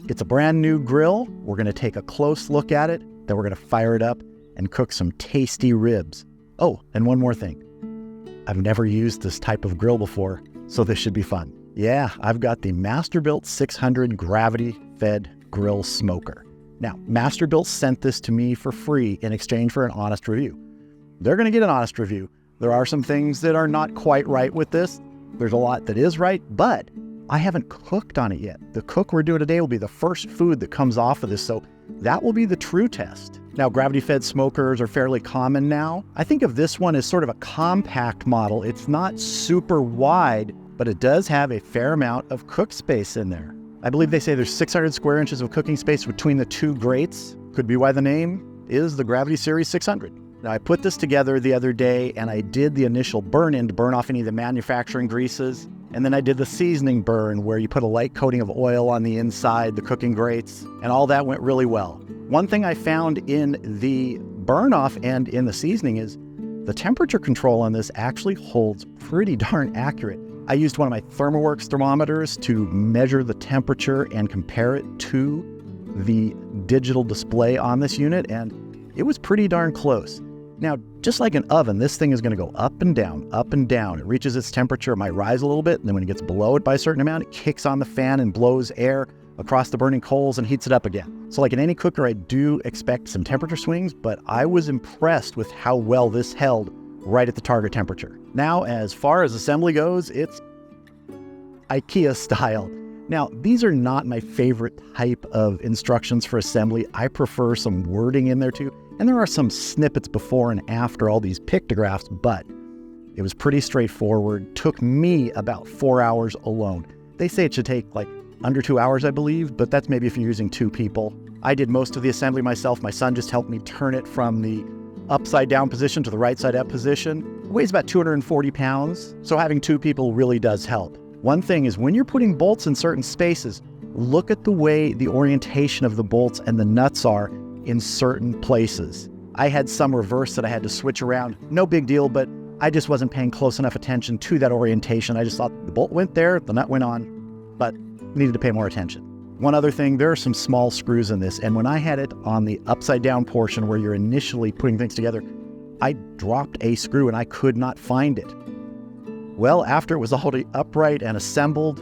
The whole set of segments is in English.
It's a brand new grill. We're going to take a close look at it, then we're going to fire it up and cook some tasty ribs. Oh, and one more thing. I've never used this type of grill before, so this should be fun. Yeah, I've got the Masterbuilt 600 gravity-fed grill smoker. Now, Masterbuilt sent this to me for free in exchange for an honest review. They're going to get an honest review. There are some things that are not quite right with this. There's a lot that is right, but I haven't cooked on it yet. The cook we're doing today will be the first food that comes off of this, so that will be the true test. Now, gravity-fed smokers are fairly common now. I think of this one as sort of a compact model. It's not super wide, but it does have a fair amount of cook space in there. I believe they say there's 600 square inches of cooking space between the two grates. Could be why the name is the Gravity Series 600. Now, I put this together the other day and I did the initial burn-in to burn off any of the manufacturing greases. And then I did the seasoning burn where you put a light coating of oil on the inside, the cooking grates, and all that went really well. One thing I found in the burn-off and in the seasoning is the temperature control on this actually holds pretty darn accurate. I used one of my ThermoWorks thermometers to measure the temperature and compare it to the digital display on this unit, and it was pretty darn close. Now, just like an oven, this thing is going to go up and down, up and down. It reaches its temperature, it might rise a little bit, and then when it gets below it by a certain amount, it kicks on the fan and blows air across the burning coals and heats it up again. So like in any cooker, I do expect some temperature swings, but I was impressed with how well this held right at the target temperature. Now, as far as assembly goes, it's IKEA style. Now, these are not my favorite type of instructions for assembly. I prefer some wording in there too. And there are some snippets before and after all these pictographs, but it was pretty straightforward. Took me about 4 hours alone. They say it should take like under 2 hours, I believe, but that's maybe if you're using two people. I did most of the assembly myself. My son just helped me turn it from the upside down position to the right side up position. It weighs about 240 pounds, so having two people really does help. One thing is when you're putting bolts in certain spaces, look at the way the orientation of the bolts and the nuts are in certain places. I had some reverse that I had to switch around. No big deal, but I just wasn't paying close enough attention to that orientation. I just thought the bolt went there, the nut went on, but needed to pay more attention. One other thing, there are some small screws in this, and when I had it on the upside down portion where you're initially putting things together, I dropped a screw and I could not find it. Well, after it was already upright and assembled,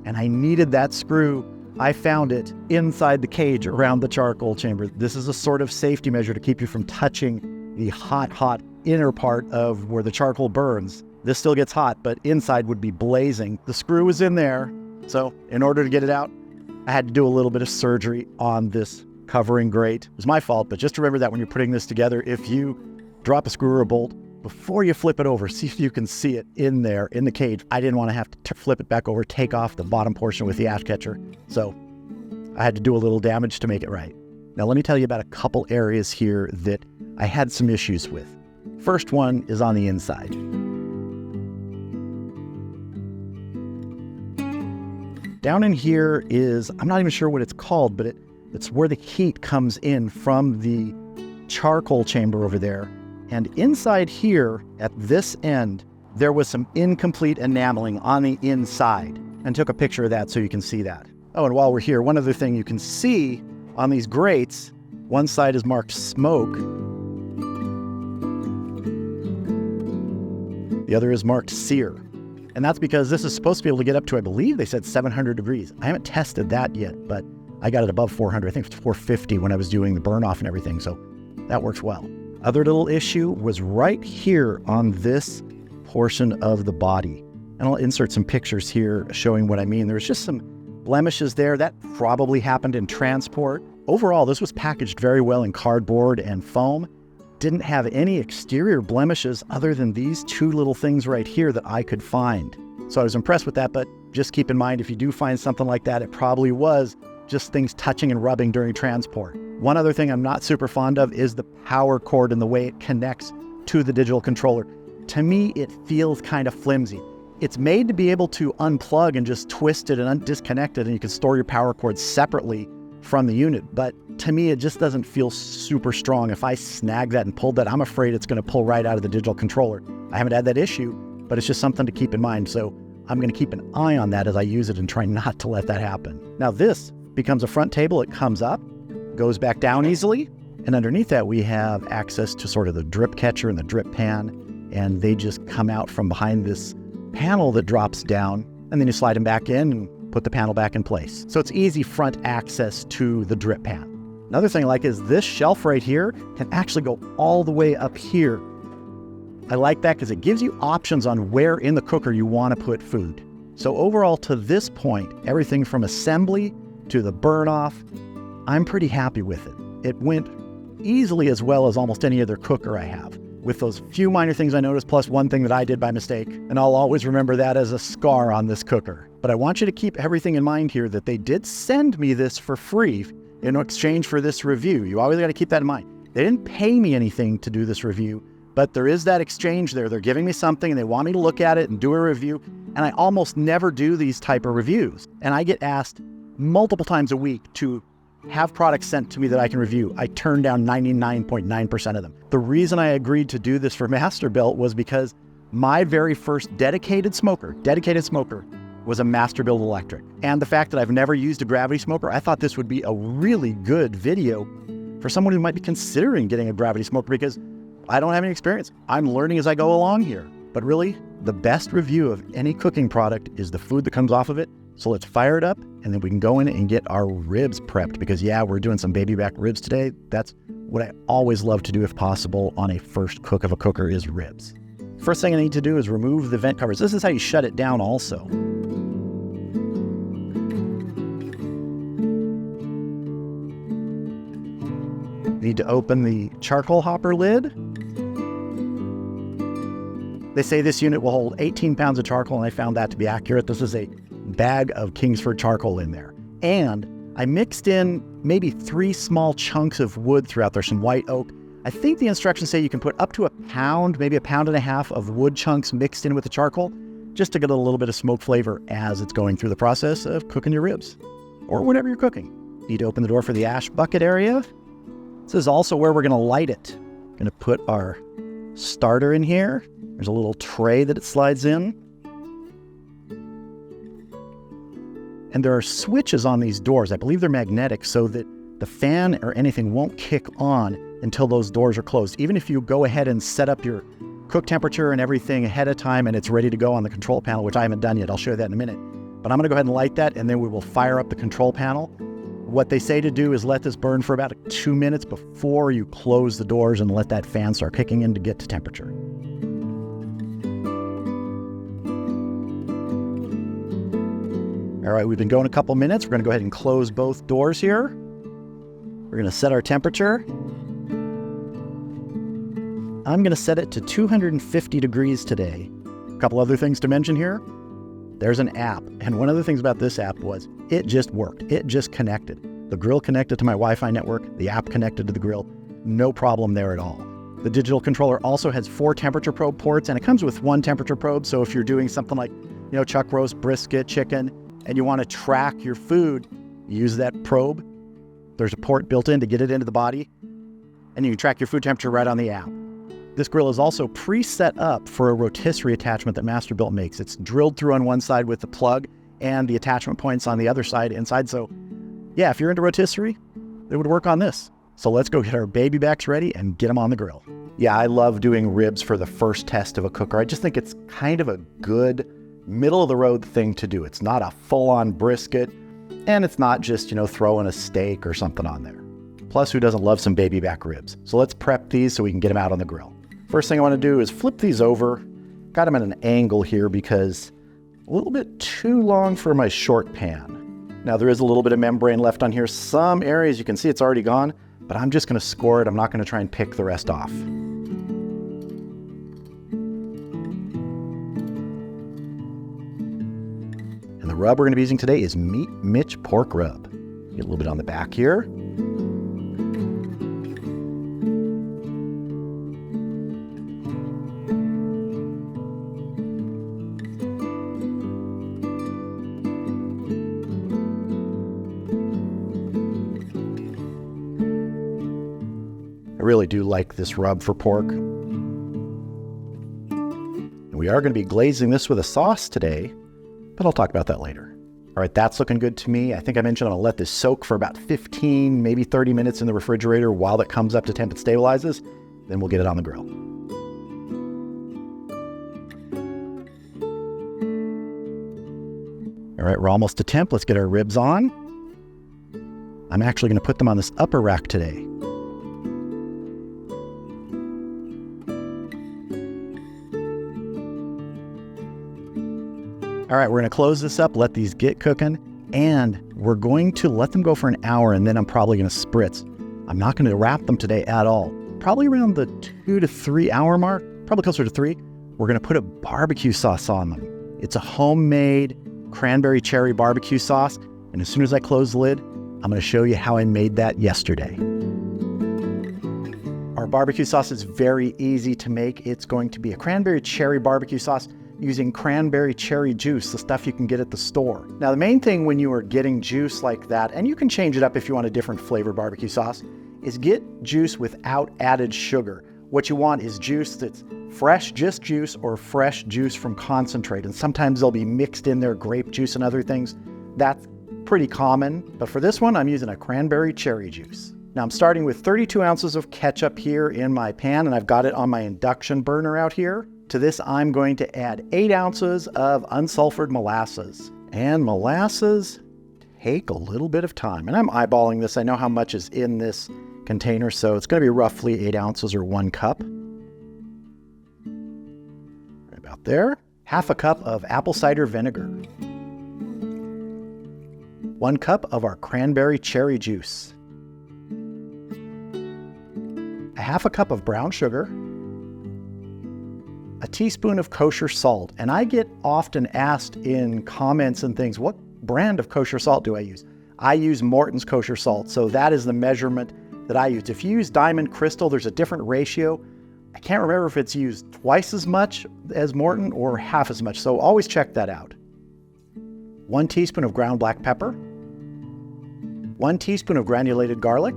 and I needed that screw, I found it inside the cage around the charcoal chamber. This is a sort of safety measure to keep you from touching the hot inner part of where the charcoal burns. This still gets hot, but inside would be blazing. The screw was in there, so in order to get it out, I had to do a little bit of surgery on this covering grate. It was my fault, but just remember that when you're putting this together, if you drop a screw or a bolt, before you flip it over, see if you can see it in there, in the cage. I didn't want to have to flip it back over, take off the bottom portion with the ash catcher. So I had to do a little damage to make it right. Now let me tell you about a couple areas here that I had some issues with. First one is on the inside. Down in here is, I'm not even sure what it's called, but it's where the heat comes in from the charcoal chamber over there. And inside here, at this end, there was some incomplete enameling on the inside. And took a picture of that so you can see that. Oh, and while we're here, one other thing you can see on these grates, one side is marked smoke. The other is marked sear. And that's because this is supposed to be able to get up to, I believe they said 700 degrees. I haven't tested that yet, but I got it above 400. I think it's 450 when I was doing the burn off and everything, so that works well. Other little issue was right here on this portion of the body. And I'll insert some pictures here showing what I mean. There's just some blemishes there. That probably happened in transport. Overall, this was packaged very well in cardboard and foam. Didn't have any exterior blemishes other than these two little things right here that I could find. So I was impressed with that, but just keep in mind, if you do find something like that, it probably was just things touching and rubbing during transport. One other thing I'm not super fond of is the power cord and the way it connects to the digital controller. To me, it feels kind of flimsy. It's made to be able to unplug and just twist it and disconnect it, and you can store your power cord separately from the unit. But to me, it just doesn't feel super strong. If I snag that and pulled that, I'm afraid it's going to pull right out of the digital controller. I haven't had that issue, but it's just something to keep in mind. So I'm going to keep an eye on that as I use it and try not to let that happen. Now this becomes a front table. It comes up, goes back down easily. And underneath that, we have access to sort of the drip catcher and the drip pan. And they just come out from behind this panel that drops down. And then you slide them back in and put the panel back in place. So it's easy front access to the drip pan. Another thing I like is this shelf right here can actually go all the way up here. I like that because it gives you options on where in the cooker you want to put food. So overall, to this point, everything from assembly to the burn off, I'm pretty happy with it. It went easily as well as almost any other cooker I have, with those few minor things I noticed, plus one thing that I did by mistake. And I'll always remember that as a scar on this cooker. But I want you to keep everything in mind here that they did send me this for free in exchange for this review. You always got to keep that in mind. They didn't pay me anything to do this review, but there is that exchange there. They're giving me something and they want me to look at it and do a review. And I almost never do these type of reviews. And I get asked multiple times a week to have products sent to me that I can review. I turn down 99.9% of them. The reason I agreed to do this for Masterbuilt was because my very first dedicated smoker was a Masterbuilt Electric. And the fact that I've never used a gravity smoker, I thought this would be a really good video for someone who might be considering getting a gravity smoker because I don't have any experience. I'm learning as I go along here. But really, the best review of any cooking product is the food that comes off of it. So let's fire it up and then we can go in and get our ribs prepped because yeah, we're doing some baby back ribs today. That's what I always love to do if possible on a first cook of a cooker is ribs. First thing I need to do is remove the vent covers. This is how you shut it down also. Need to open the charcoal hopper lid. They say this unit will hold 18 pounds of charcoal, and I found that to be accurate. This is a bag of Kingsford charcoal in there. And I mixed in maybe 3 small chunks of wood throughout there, some white oak. I think the instructions say you can put up to a pound, maybe 1.5 pounds of wood chunks mixed in with the charcoal, just to get a little bit of smoke flavor as it's going through the process of cooking your ribs, or whatever you're cooking. Need to open the door for the ash bucket area. This is also where we're gonna light it. Gonna put our starter in here. There's a little tray that it slides in. And there are switches on these doors. I believe they're magnetic so that the fan or anything won't kick on until those doors are closed. Even if you go ahead and set up your cook temperature and everything ahead of time and it's ready to go on the control panel, which I haven't done yet. I'll show you that in a minute. But I'm gonna go ahead and light that and then we will fire up the control panel. What they say to do is let this burn for about 2 minutes before you close the doors and let that fan start kicking in to get to temperature. All right, we've been going a couple minutes. We're gonna go ahead and close both doors here. We're gonna set our temperature. I'm gonna set it to 250 degrees today. A couple other things to mention here. There's an app, and one of the things about this app was it just worked. It just connected. The grill connected to my Wi-Fi network, the app connected to the grill, no problem there at all. The digital controller also has 4 temperature probe ports, and it comes with 1 temperature probe, so if you're doing something like, chuck roast, brisket, chicken, and you want to track your food, use that probe. There's a port built in to get it into the body, and you can track your food temperature right on the app. This grill is also pre-set up for a rotisserie attachment that Masterbuilt makes. It's drilled through on one side with the plug and the attachment points on the other side inside. So yeah, if you're into rotisserie, it would work on this. So let's go get our baby backs ready and get them on the grill. Yeah, I love doing ribs for the first test of a cooker. I just think it's kind of a good middle of the road thing to do. It's not a full-on brisket, and it's not just, throwing a steak or something on there. Plus, who doesn't love some baby back ribs? So let's prep these so we can get them out on the grill. First thing I want to do is flip these over. Got them at an angle here because a little bit too long for my short pan. Now there is a little bit of membrane left on here. Some areas you can see it's already gone, but I'm just going to score it. I'm not going to try and pick the rest off. And the rub we're going to be using today is Meat Mitch Pork Rub. Get a little bit on the back here. I really do like this rub for pork. And we are going to be glazing this with a sauce today, but I'll talk about that later. All right, that's looking good to me. I think I mentioned I'm gonna let this soak for about 15, maybe 30 minutes in the refrigerator while it comes up to temp and stabilizes. Then we'll get it on the grill. All right, we're almost to temp. Let's get our ribs on. I'm actually gonna put them on this upper rack today. All right, we're gonna close this up, let these get cooking, and we're going to let them go for an hour, and then I'm probably gonna spritz. I'm not gonna wrap them today at all. Probably around the 2 to 3 hour mark, probably closer to 3. We're gonna put a barbecue sauce on them. It's a homemade cranberry cherry barbecue sauce, and as soon as I close the lid, I'm gonna show you how I made that yesterday. Our barbecue sauce is very easy to make. It's going to be a cranberry cherry barbecue sauce using cranberry cherry juice, the stuff you can get at the store. Now, the main thing when you are getting juice like that, and you can change it up if you want a different flavor barbecue sauce, is get juice without added sugar. What you want is juice that's fresh, just juice, or fresh juice from concentrate. And sometimes they'll be mixed in there, grape juice and other things. That's pretty common. But for this one, I'm using a cranberry cherry juice. Now I'm starting with 32 ounces of ketchup here in my pan, and I've got it on my induction burner out here. To this, I'm going to add 8 ounces of unsulphured molasses. And molasses take a little bit of time. And I'm eyeballing this. I know how much is in this container, so it's going to be roughly 8 ounces or 1 cup. Right about there. Half a cup of apple cider vinegar. 1 cup of our cranberry cherry juice. A half a cup of brown sugar. A teaspoon of kosher salt. And I get often asked in comments and things, what brand of kosher salt do I use? I use Morton's kosher salt, so that is the measurement that I use. If you use Diamond Crystal, there's a different ratio. I can't remember if it's used twice as much as Morton or half as much, so always check that out. 1 teaspoon of ground black pepper, 1 teaspoon of granulated garlic,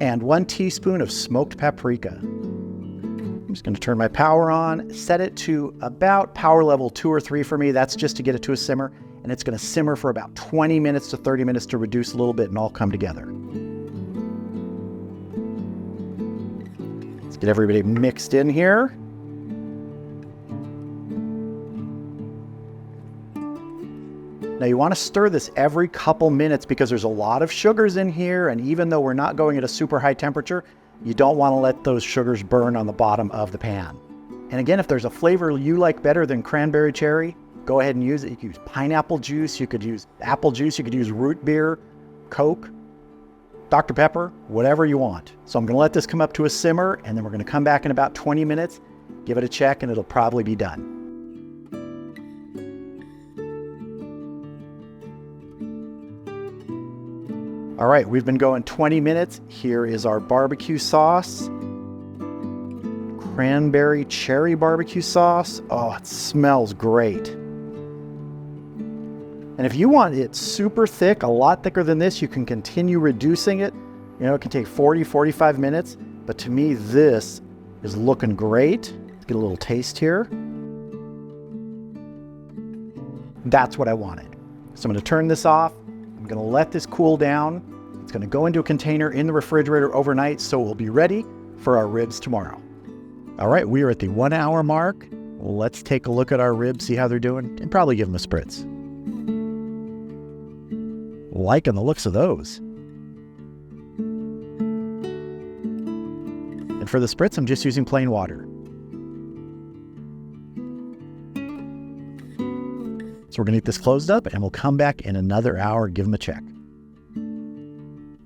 and 1 teaspoon of smoked paprika. I'm just going to turn my power on, set it to about power level 2 or 3 for me. That's just to get it to a simmer. And it's going to simmer for about 20 minutes to 30 minutes to reduce a little bit and all come together. Let's get everybody mixed in here. Now you want to stir this every couple minutes because there's a lot of sugars in here, and even though we're not going at a super high temperature, you don't want to let those sugars burn on the bottom of the pan. And again, if there's a flavor you like better than cranberry cherry, go ahead and use it. You could use pineapple juice, you could use apple juice, you could use root beer, Coke, Dr. Pepper, whatever you want. So I'm going to let this come up to a simmer, and then we're going to come back in about 20 minutes, give it a check, and it'll probably be done. All right, we've been going 20 minutes. Here is our barbecue sauce. Cranberry cherry barbecue sauce. Oh, it smells great. And if you want it super thick, a lot thicker than this, you can continue reducing it. You know, it can take 40, 45 minutes. But to me, this is looking great. Let's get a little taste here. That's what I wanted. So I'm going to turn this off. I'm going to let this cool down. It's going to go into a container in the refrigerator overnight, so we'll be ready for our ribs tomorrow. All right, we are at the 1 hour mark. Let's take a look at our ribs, see how they're doing, and probably give them a spritz. Liking the looks of those. And for the spritz, I'm just using plain water. So we're going to get this closed up, and we'll come back in another hour, give them a check.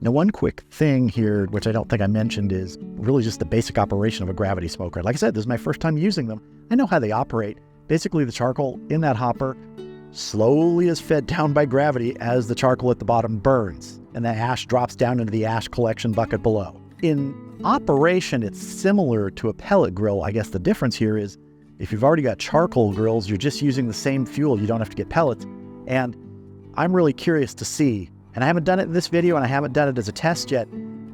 Now, one quick thing here, which I don't think I mentioned, is really just the basic operation of a gravity smoker. Like I said, this is my first time using them. I know how they operate. Basically, the charcoal in that hopper slowly is fed down by gravity as the charcoal at the bottom burns, and the ash drops down into the ash collection bucket below. In operation, it's similar to a pellet grill. I guess the difference here is if you've already got charcoal grills, you're just using the same fuel. You don't have to get pellets. And I'm really curious to see, and I haven't done it in this video and I haven't done it as a test yet,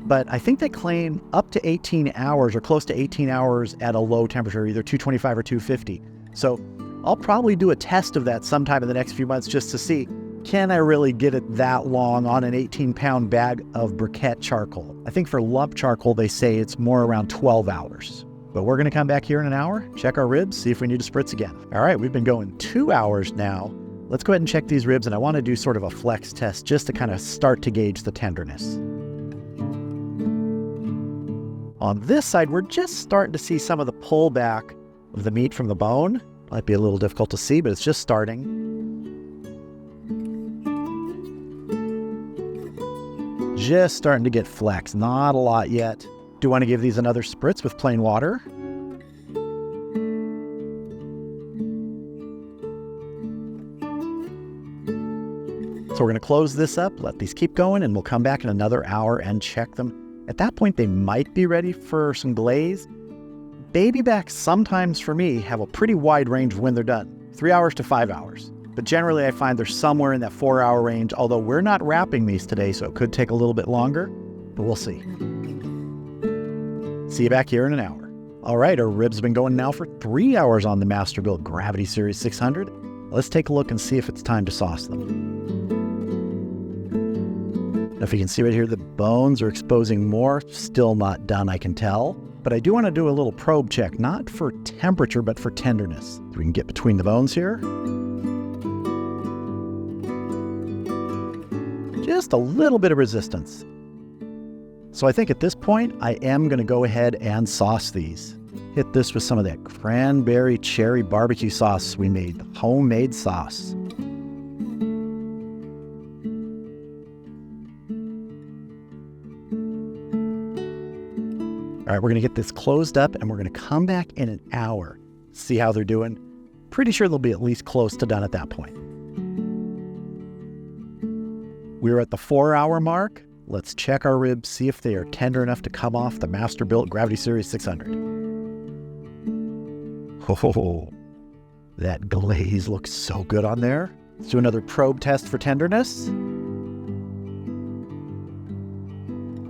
but I think they claim up to 18 hours or close to 18 hours at a low temperature, either 225 or 250. So I'll probably do a test of that sometime in the next few months just to see, can I really get it that long on an 18-pound bag of briquette charcoal? I think for lump charcoal, they say it's more around 12 hours. But we're going to come back here in an hour, check our ribs, see if we need to spritz again. All right, we've been going 2 hours now. Let's go ahead and check these ribs, and I want to do sort of a flex test just to kind of start to gauge the tenderness. On this side, we're just starting to see some of the pullback of the meat from the bone. Might be a little difficult to see, but it's just starting. Just starting to get flex, not a lot yet. Do want to give these another spritz with plain water. So we're going to close this up, let these keep going, and we'll come back in another hour and check them. At that point, they might be ready for some glaze. Baby backs sometimes, for me, have a pretty wide range of when they're done, 3 hours to 5 hours. But generally, I find they're somewhere in that 4-hour range, although we're not wrapping these today, so it could take a little bit longer, but we'll see. See you back here in an hour. All right, our ribs have been going now for 3 hours on the Masterbuilt Gravity Series 600. Let's take a look and see if it's time to sauce them. Now, if you can see right here, the bones are exposing more. Still not done, I can tell. But I do want to do a little probe check, not for temperature, but for tenderness. So we can get between the bones here. Just a little bit of resistance. So I think at this point, I am going to go ahead and sauce these. Hit this with some of that Cranberry Cherry BBQ Sauce we made, the homemade sauce. All right, we're going to get this closed up, and we're going to come back in an hour, see how they're doing. Pretty sure they'll be at least close to done at that point. We're at the 4-hour mark. Let's check our ribs, see if they are tender enough to come off the Masterbuilt Gravity Series 600. Oh, that glaze looks so good on there. Let's do another probe test for tenderness.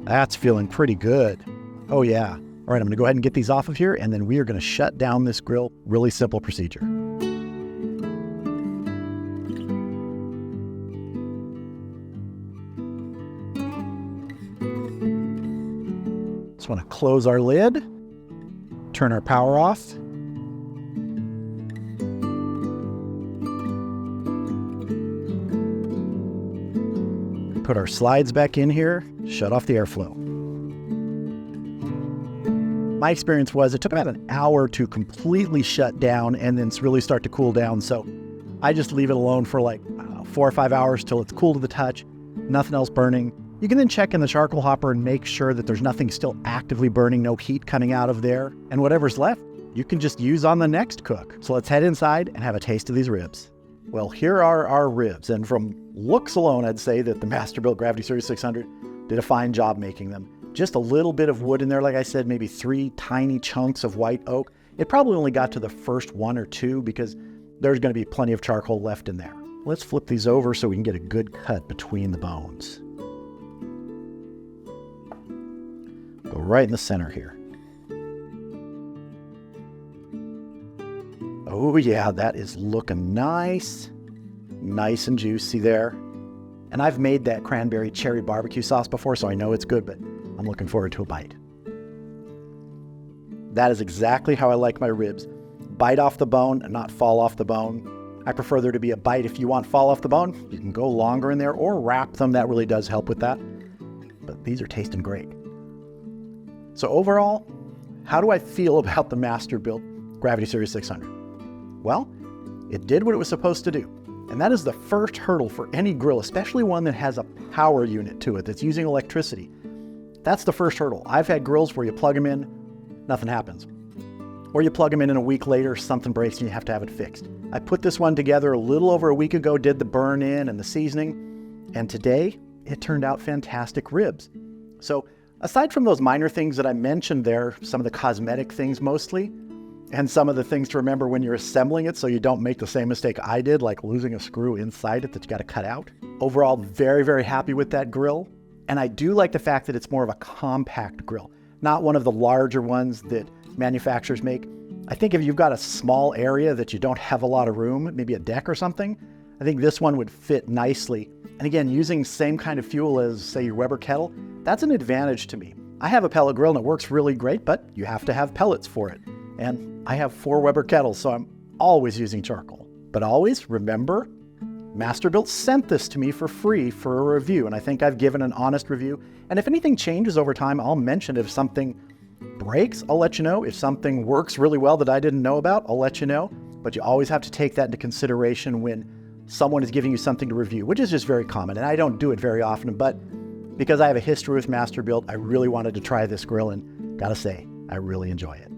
That's feeling pretty good. Oh yeah. All right, I'm going to go ahead and get these off of here, and then we are going to shut down this grill. Really simple procedure. Just want to close our lid, turn our power off. Put our slides back in here, shut off the airflow. My experience was it took about an hour to completely shut down and then really start to cool down. So I just leave it alone for like 4 or 5 hours till it's cool to the touch, nothing else burning. You can then check in the charcoal hopper and make sure that there's nothing still actively burning, no heat coming out of there. And whatever's left, you can just use on the next cook. So let's head inside and have a taste of these ribs. Well, here are our ribs. And from looks alone, I'd say that the Masterbuilt Gravity Series 600 did a fine job making them. Just a little bit of wood in there, like I said, maybe 3 tiny chunks of white oak. It probably only got to the first 1 or 2 because there's going to be plenty of charcoal left in there. Let's flip these over so we can get a good cut between the bones. Go right in the center here. Oh yeah, that is looking nice. Nice and juicy there. And I've made that Cranberry Cherry BBQ Sauce before, so I know it's good, but I'm looking forward to a bite. That is exactly how I like my ribs. Bite off the bone and not fall off the bone. I prefer there to be a bite. If you want fall off the bone, you can go longer in there or wrap them. That really does help with that. But these are tasting great. So overall, how do I feel about the Masterbuilt Gravity Series 600? Well, it did what it was supposed to do. And that is the first hurdle for any grill, especially one that has a power unit to it that's using electricity. That's the first hurdle. I've had grills where you plug them in, nothing happens. Or you plug them in a week later, something breaks and you have to have it fixed. I put this one together a little over a week ago, did the burn in and the seasoning, and today it turned out fantastic ribs. So aside from those minor things that I mentioned there, some of the cosmetic things mostly, and some of the things to remember when you're assembling it so you don't make the same mistake I did, like losing a screw inside it that you got to cut out. Overall, very, very happy with that grill. And I do like the fact that it's more of a compact grill, not one of the larger ones that manufacturers make. I think if you've got a small area that you don't have a lot of room, maybe a deck or something, I think this one would fit nicely. And again, using same kind of fuel as, say, your Weber kettle, that's an advantage to me. I have a pellet grill and it works really great, but you have to have pellets for it. And I have 4 Weber kettles, so I'm always using charcoal. But always remember, Masterbuilt sent this to me for free for a review, and I think I've given an honest review. And if anything changes over time, I'll mention it. If something breaks, I'll let you know. If something works really well that I didn't know about, I'll let you know. But you always have to take that into consideration when someone is giving you something to review, which is just very common. And I don't do it very often, but because I have a history with Masterbuilt, I really wanted to try this grill, and gotta say, I really enjoy it.